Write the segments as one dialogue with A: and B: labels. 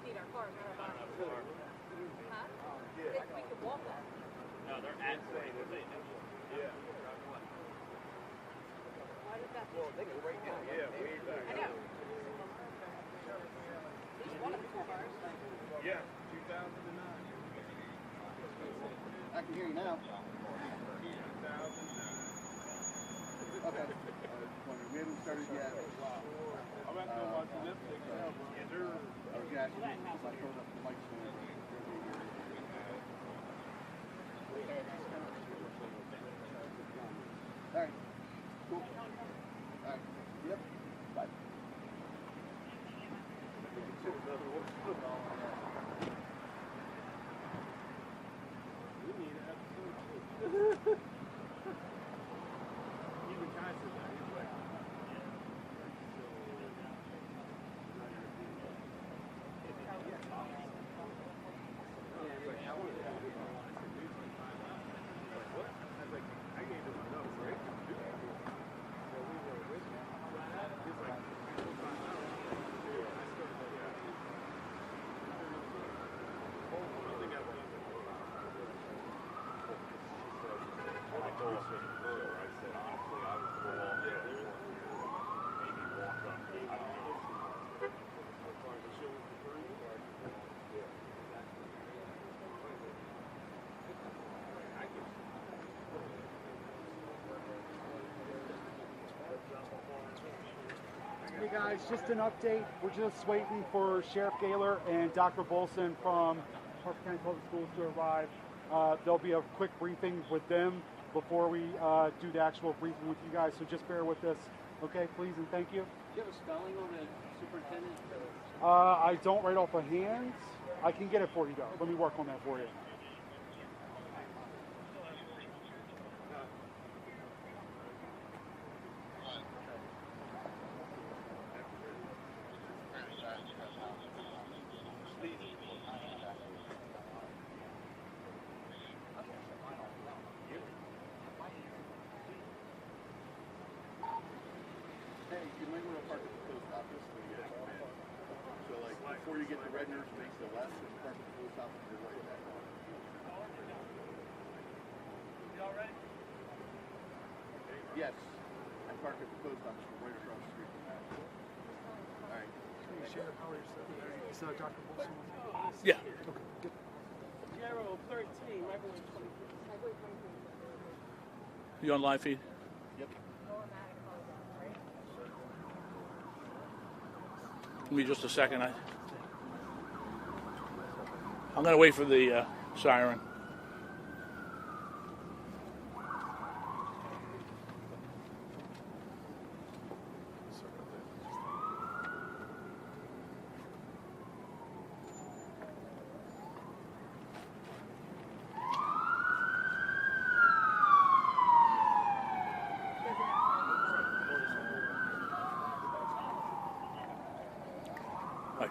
A: need our cars, not our bodies. Huh? Yeah. We could walk that.
B: No, they're at way. Yeah.
A: Why did that?
C: Well, they go right down. Yeah, way back.
A: I know. These one of the cars.
C: Yeah, 2009.
D: I can hear you now.
C: 2009.
D: Okay. We haven't started yet.
C: I'm at the watching this thing now, bro. Yes, sir.
D: I was going to ask you if I turned up the mic stand. All right. Cool. All right. Yep. Bye.
C: We need an episode too. Even Kai said that. He's like,
E: Hey guys, just an update. We're just waiting for Sheriff Gahler and Dr. Bolson from Harford County Public Schools to arrive. There'll be a quick briefing with them before we do the actual briefing with you guys, so just bear with us. Okay, please and thank you.
F: Do you have a spelling on the superintendent?
E: I don't write off of hands. I can get it for you though. Let me work on that for you.
D: You might want to park at the post office. So, like, before you get to Redner's, make the left and park at the post office and you're right back on.
F: You all ready?
D: Yes. I park at the post office right across the street from that. All right.
E: Sheriff, how are you, sir? Is Dr. Bolson?
B: Yeah.
E: Okay, good.
F: 013, microwave 23.
B: You on live feed?
D: Yep.
B: Give me just a second. I'm going to wait for the siren.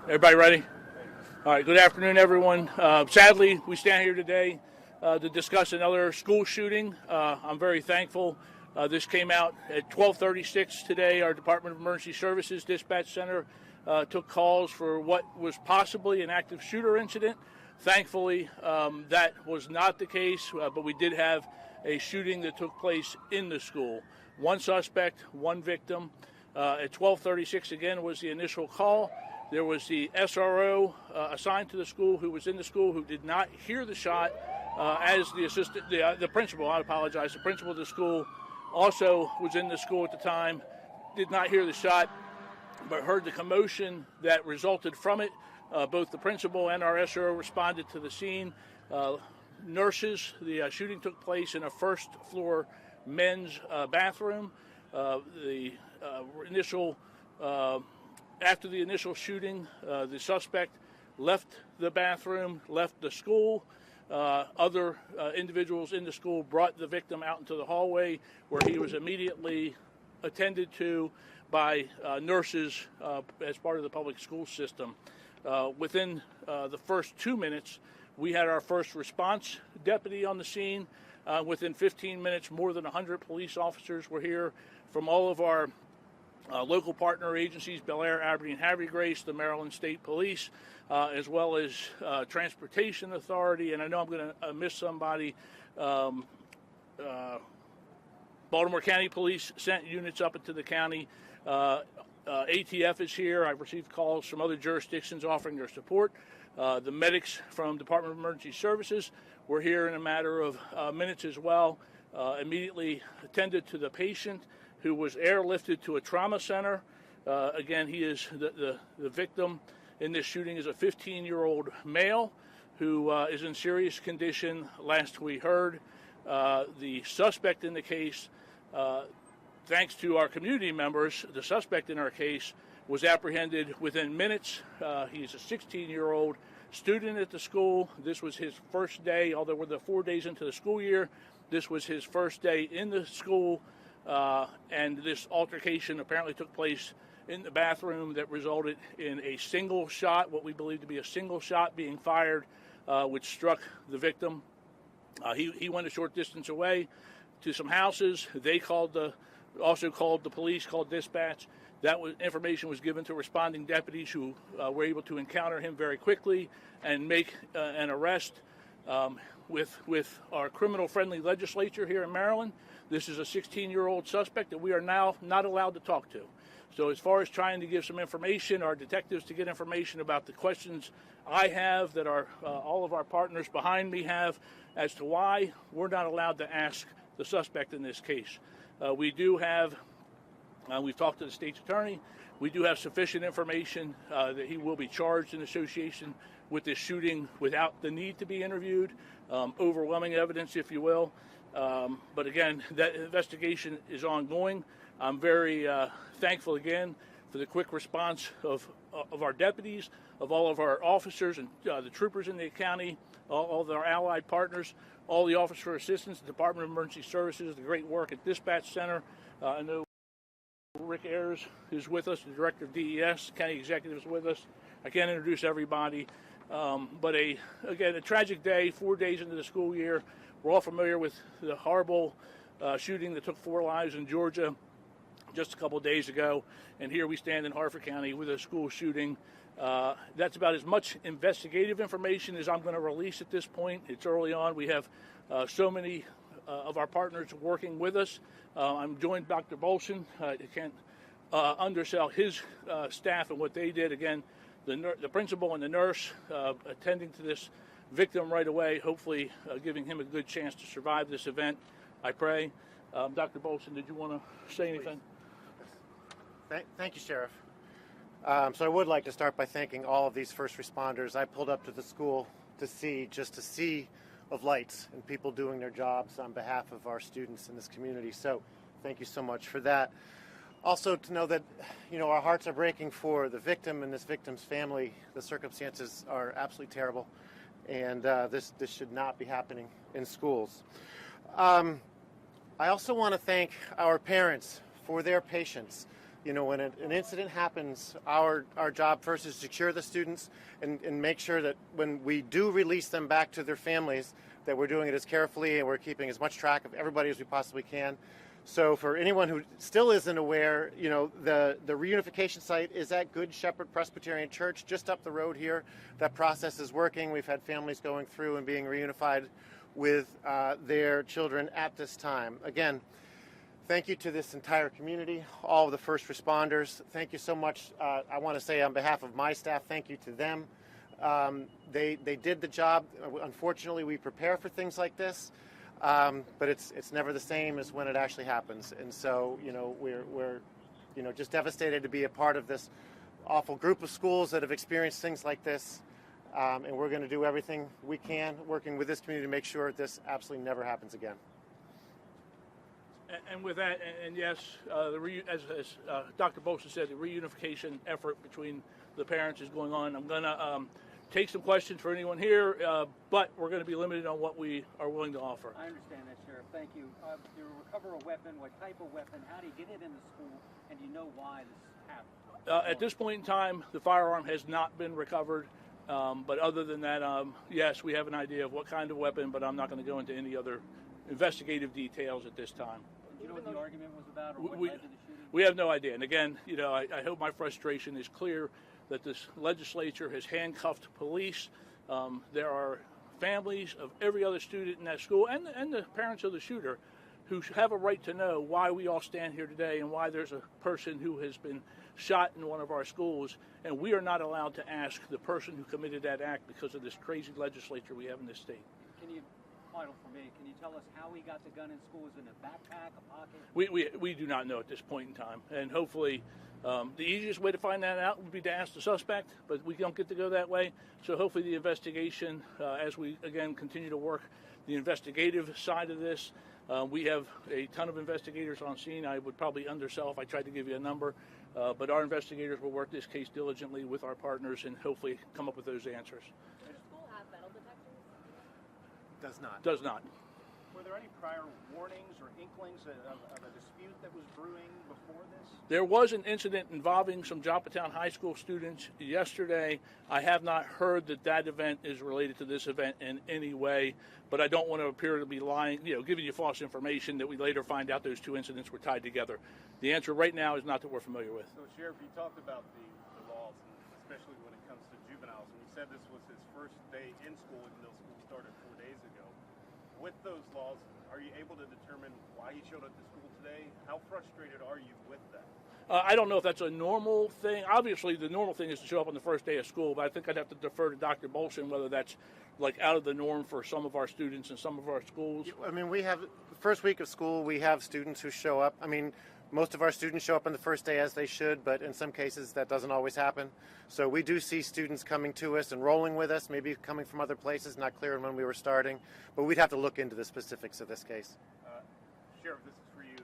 B: Everybody ready? All right, good afternoon, everyone. Sadly, we stand here today to discuss another school shooting. I'm very thankful. This came out at 12:36 today. Our Department of Emergency Services Dispatch Center took calls for what was possibly an active shooter incident. Thankfully, that was not the case, but we did have a shooting that took place in the school. One suspect, one victim. At 12:36 again was the initial call. There was the SRO assigned to the school who was in the school who did not hear the shot as the principal, I apologize, the principal of the school also was in the school at the time, did not hear the shot, but heard the commotion that resulted from it. Both the principal and our SRO responded to the scene. Nurses, the shooting took place in a first floor men's bathroom. After the initial shooting, the suspect left the bathroom, left the school. Other individuals in the school brought the victim out into the hallway where he was immediately attended to by nurses as part of the public school system. Within the first 2 minutes, we had our first response deputy on the scene. Within 15 minutes, more than 100 police officers were here from all of our local partner agencies, Bel Air, Aberdeen, Havre Grace, the Maryland State Police, as well as Transportation Authority, and I know I'm going to miss somebody. Baltimore County Police sent units up into the county. ATF is here. I've received calls from other jurisdictions offering their support. The medics from Department of Emergency Services were here in a matter of minutes as well. Immediately attended to the patient who was airlifted to a trauma center. Again, he is the victim in this shooting is a 15-year-old male who is in serious condition. Last we heard, the suspect in the case, thanks to our community members, the suspect in our case was apprehended within minutes. He's a 16-year-old student at the school. This was his first day, although we're 4 days into the school year. This was his first day in the school, and this altercation apparently took place in the bathroom that resulted in a single shot, what we believe to be a single shot being fired, which struck the victim. He went a short distance away to some houses. They also called the police, called dispatch. Information was given to responding deputies who were able to encounter him very quickly and make an arrest. With our criminal-friendly legislature here in Maryland, this is a 16-year-old suspect that we are now not allowed to talk to. So as far as trying to give some information, our detectives to get information about the questions I have, that all of our partners behind me have, as to why we're not allowed to ask the suspect in this case. We do have, we've talked to the state's attorney, we do have sufficient information that he will be charged in association with this shooting without the need to be interviewed. Overwhelming evidence, if you will. But again, that investigation is ongoing. I'm very thankful again for the quick response of our deputies, of all of our officers and the troopers in the county, all of our allied partners, all the Office for Assistance, the Department of Emergency Services, the great work at Dispatch Center. I know Rick Ayers is with us, the Director of DES, County Executive is with us. I can't introduce everybody, but again, a tragic day, 4 days into the school year. We're all familiar with the horrible shooting that took 4 lives in Georgia just a couple of days ago, and here we stand in Harford County with a school shooting. That's about as much investigative information as I'm going to release at this point. It's early on. We have so many of our partners working with us. I'm joined by Dr. Bolson. I can't undersell his staff and what they did. Again, the principal and the nurse attending to this victim right away, hopefully giving him a good chance to survive this event, I pray. Dr. Bolson, did you want to say anything?
G: Thank you, Sheriff. So I would like to start by thanking all of these first responders. I pulled up to the school to see just a sea of lights and people doing their jobs on behalf of our students in this community. So thank you so much for that. Also to know that, our hearts are breaking for the victim and this victim's family. The circumstances are absolutely terrible, and this should not be happening in schools. I also want to thank our parents for their patience. When an incident happens, our job first is to secure the students and make sure that when we do release them back to their families, that we're doing it as carefully and we're keeping as much track of everybody as we possibly can. So for anyone who still isn't aware, the reunification site is at Good Shepherd Presbyterian Church just up the road here. That process is working. We've had families going through and being reunified with their children at this time. Again, thank you to this entire community, all of the first responders. Thank you so much. I want to say on behalf of my staff, thank you to them. They did the job. Unfortunately, we prepare for things like this, but it's never the same as when it actually happens. And so, we're just devastated to be a part of this awful group of schools that have experienced things like this. And we're going to do everything we can, working with this community, to make sure this absolutely never happens again.
B: And with that, and yes, as Dr. Bolson said, the reunification effort between the parents is going on. I'm going to take some questions for anyone here, but we're going to be limited on what we are willing to offer.
F: I understand that, Sheriff. Thank you. You recover a weapon. What type of weapon? How do you get it in the school? And do you know why this happened?
B: At this point in time, the firearm has not been recovered. But other than that, yes, we have an idea of what kind of weapon, but I'm not going to go into any other investigative details at this time.
F: Do you know what the argument was about, or what led to the shooting?
B: We have no idea. And again, I hope my frustration is clear that this legislature has handcuffed police. There are families of every other student in that school and the parents of the shooter who have a right to know why we all stand here today and why there's a person who has been shot in one of our schools, and we are not allowed to ask the person who committed that act because of this crazy legislature we have in this state.
F: Final for me, can you tell us how he got the gun in school? Was it in a backpack, a pocket?
B: We do not know at this point in time, and hopefully the easiest way to find that out would be to ask the suspect, but we don't get to go that way. So hopefully the investigation, as we again continue to work the investigative side of this, we have a ton of investigators on scene. I would probably undersell if I tried to give you a number, but our investigators will work this case diligently with our partners and hopefully come up with those answers.
A: Does the school have metal detectors?
G: Does not.
B: Does not.
H: Were there any prior warnings or inklings of a dispute that was brewing before this?
B: There was an incident involving some Joppatowne High School students yesterday. I have not heard that event is related to this event in any way, but I don't want to appear to be lying, giving you false information that we later find out those two incidents were tied together. The answer right now is not that we're familiar with.
H: So, Sheriff, you talked about the laws, and especially when it comes to juveniles, and you said this was his first day in school, even though school started 4 days ago. With those laws, are you able to determine why he showed up to school today? How frustrated are you with that?
B: I don't know if that's a normal thing. Obviously, the normal thing is to show up on the first day of school, but I think I'd have to defer to Dr. Bolson whether that's like out of the norm for some of our students in some of our schools.
G: I mean, we have the first week of school, we have students who show up. I mean, most of our students show up on the first day as they should, but in some cases that doesn't always happen. So we do see students coming to us, enrolling with us, maybe coming from other places, not clear on when we were starting, but we'd have to look into the specifics of this case.
H: Sheriff, this is for you.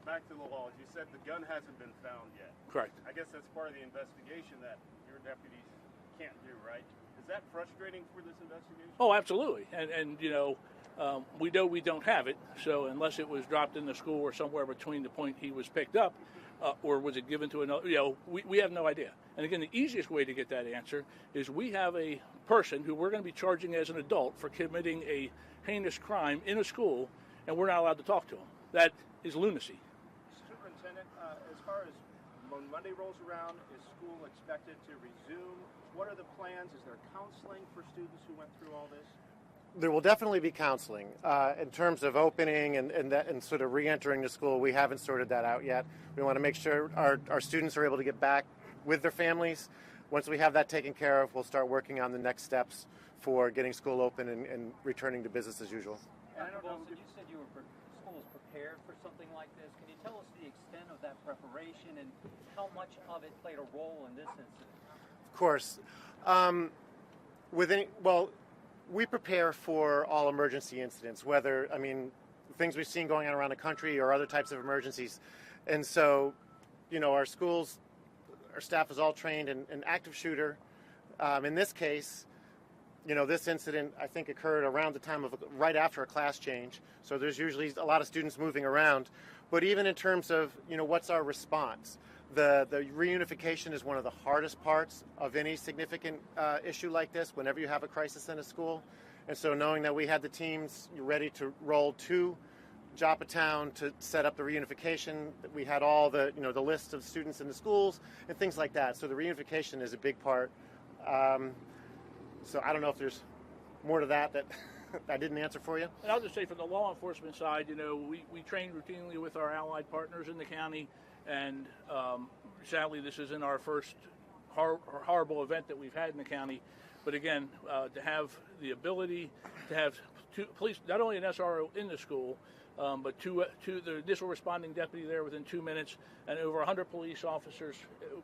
H: Back to the laws. You said the gun hasn't been found yet.
B: Correct.
H: I guess that's part of the investigation that your deputies can't do, right? Is that frustrating for this investigation?
B: Oh, absolutely. And we know we don't have it, so unless it was dropped in the school or somewhere between the point he was picked up, or was it given to another, we have no idea. And again, the easiest way to get that answer is we have a person who we're going to be charging as an adult for committing a heinous crime in a school, and we're not allowed to talk to him. That is lunacy.
H: Superintendent, as far as when Monday rolls around, is school expected to resume? What are the plans? Is there counseling for students who went through all this?
G: There will definitely be counseling. In terms of opening and sort of re-entering the school, we haven't sorted that out yet. We want to make sure our students are able to get back with their families. Once we have that taken care of, we'll start working on the next steps for getting school open and returning to business as usual.
F: And I don't know, you said school was prepared for something like this. Can you tell us the extent of that preparation and how much of it played a role in this incident?
G: Of course. We prepare for all emergency incidents, things we've seen going on around the country or other types of emergencies. And so, our schools, our staff is all trained in active shooter. In this case, this incident, I think, occurred around the time of right after a class change. So there's usually a lot of students moving around. But even in terms of, what's our response? The reunification is one of the hardest parts of any significant issue like this whenever you have a crisis in a school. And so knowing that we had the teams ready to roll to Joppatowne to set up the reunification, we had all the list of students in the schools and things like that. So the reunification is a big part. So I don't know if there's more to that I didn't answer for you.
B: And I'll just say from the law enforcement side, we train routinely with our allied partners in the county. And sadly, this isn't our first horrible event that we've had in the county. But again, to have the ability to have two police, not only an SRO in the school, but the initial responding deputy there within 2 minutes, and over 100 police officers,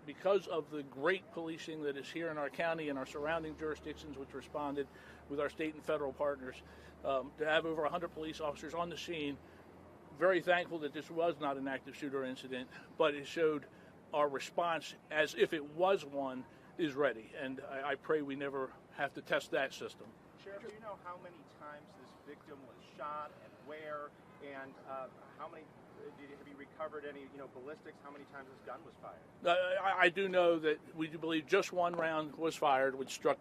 B: because of the great policing that is here in our county and our surrounding jurisdictions, which responded with our state and federal partners, to have over 100 police officers on the scene. Very thankful that this was not an active shooter incident, but it showed our response as if it was one is ready. And I pray we never have to test that system.
H: Sheriff, do you know how many times this victim was shot and where, and how many? Have you recovered any, ballistics? How many times this gun was fired?
B: I do know that we do believe just one round was fired, which struck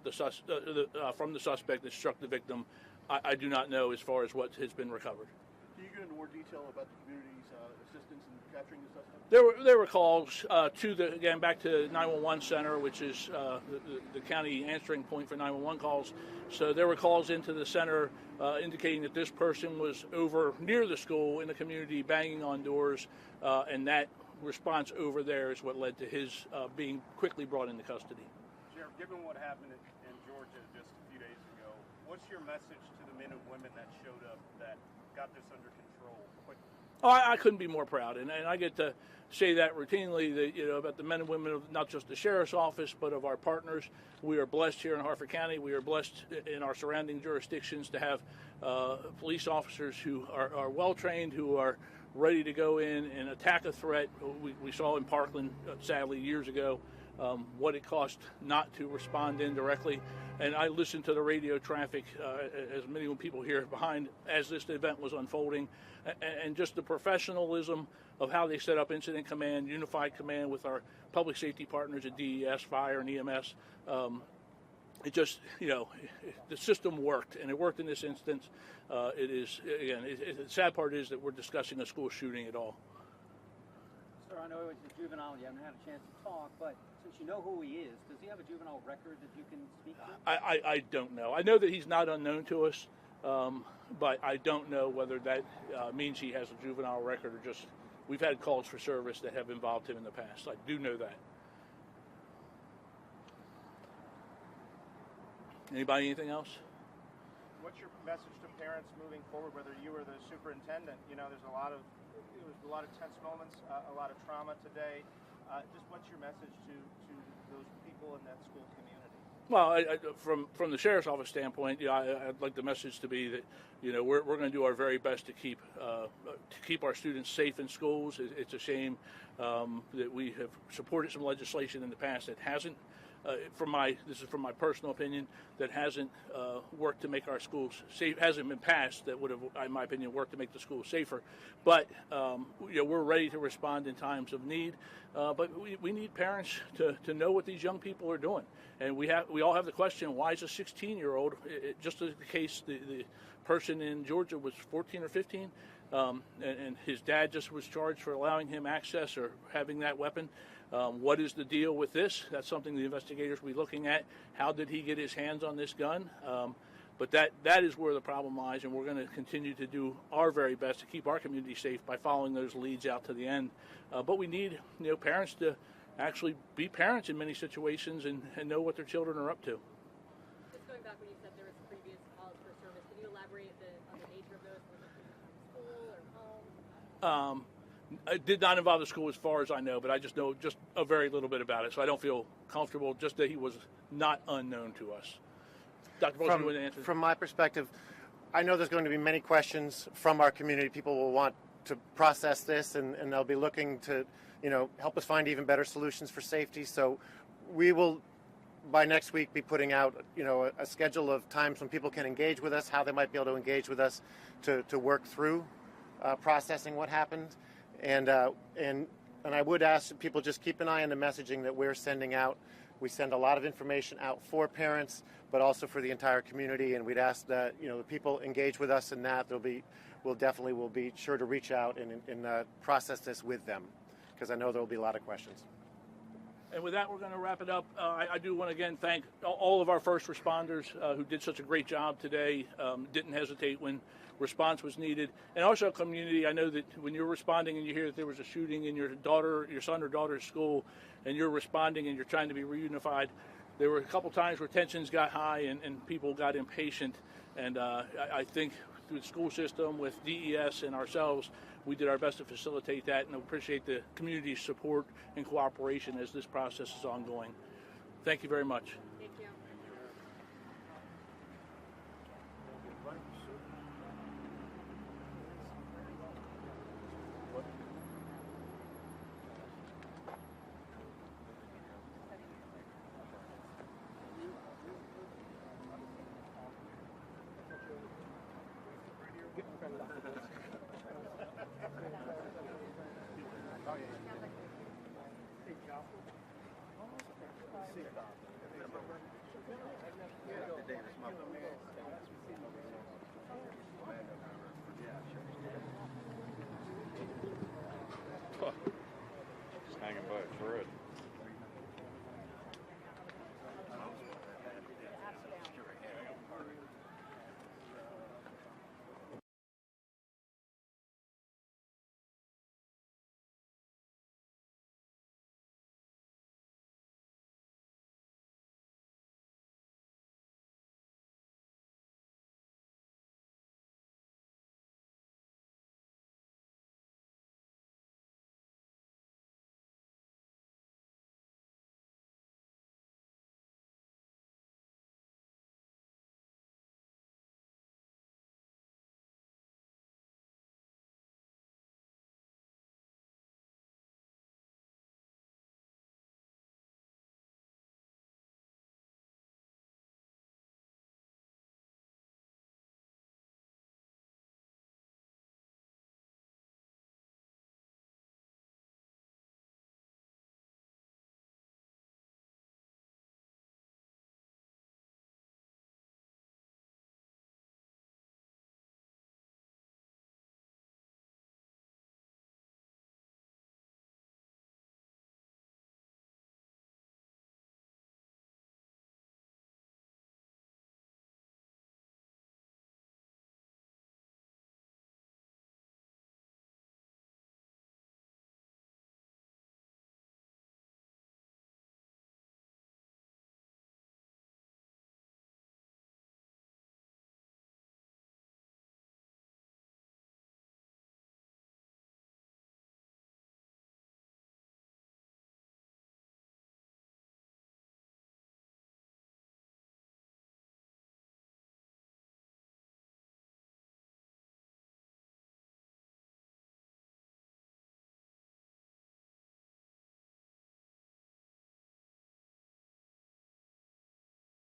B: from the suspect that struck the victim. I do not know as far as what has been recovered.
D: Can you go into more detail about the community's assistance in capturing the suspect?
B: There were calls back to 911 center, which is the county answering point for 911 calls. So there were calls into the center indicating that this person was over near the school in the community banging on doors, and that response over there is what led to his being quickly brought into custody.
H: Sheriff, given what happened in Georgia just a few days ago, what's your message to the men and women that showed up that got this under control quickly?
B: Oh, I couldn't be more proud, and I get to say that routinely, that, about the men and women of not just the sheriff's office, but of our partners. We are blessed here in Harford County. We are blessed in our surrounding jurisdictions to have police officers who are well trained, who are ready to go in and attack a threat. We saw in Parkland, sadly, years ago, what it cost not to respond indirectly. And I listened to the radio traffic, as many people here behind, as this event was unfolding, and just the professionalism of how they set up incident command, unified command with our public safety partners at DES, fire, and EMS. It just, the system worked, and it worked in this instance. The sad part is that we're discussing a school shooting at all.
F: Sir, I know it's a juvenile, you haven't had a chance to talk, but since you know who he is, does he have a juvenile record that you can speak to?
B: I don't know. I know that he's not unknown to us, but I don't know whether that means he has a juvenile record or just we've had calls for service that have involved him in the past. I do know that. Anybody, anything else?
I: What's your message to parents moving forward, whether you or the superintendent? There's a lot of tense moments, a lot of trauma today. Just what's your message to those people in that school community?
B: Well, from the sheriff's office standpoint, I'd like the message to be that we're going to do our very best to keep our students safe in schools. It's a shame that we have supported some legislation in the past that hasn't. This is from my personal opinion, that hasn't worked to make our schools safe, hasn't been passed that would have, in my opinion, worked to make the schools safer. But we're ready to respond in times of need. But we need parents to know what these young people are doing. And we all have the question: why is a 16-year-old? Just as the case, the person in Georgia was 14 or 15, and his dad just was charged for allowing him access or having that weapon. What is the deal with this? That's something the investigators will be looking at. How did he get his hands on this gun? But that is where the problem lies, and we're going to continue to do our very best to keep our community safe by following those leads out to the end. But we need parents to actually be parents in many situations and know what their children are up to.
A: Just going back when you said there was previous calls for service, can you elaborate on the nature of those? Was it from school or home?
B: It did not involve the school as far as I know, but I just know just a very little bit about it, so I don't feel comfortable just that he was not unknown to us. Dr. Bolson, you want to answer?
G: From my perspective, I know there's going to be many questions from our community. People will want to process this, and they'll be looking to, help us find even better solutions for safety. So we will, by next week, be putting out, a schedule of times when people can engage with us, how they might be able to engage with us to work through processing what happened. And I would ask that people just keep an eye on the messaging that we're sending out. We send a lot of information out for parents, but also for the entire community. And we'd ask that the people engage with us in that. We'll be sure to reach out and process this with them, because I know there will be a lot of questions.
B: And with that, we're going to wrap it up. I do want to again thank all of our first responders who did such a great job today, didn't hesitate when response was needed. And also community, I know that when you're responding and you hear that there was a shooting in your son or daughter's school, and you're responding and you're trying to be reunified, there were a couple times where tensions got high and people got impatient. And I think through the school system, with DES and ourselves, we did our best to facilitate that, and appreciate the community's support and cooperation as this process is ongoing. Thank you very much.
A: Thank you.
D: Davis, my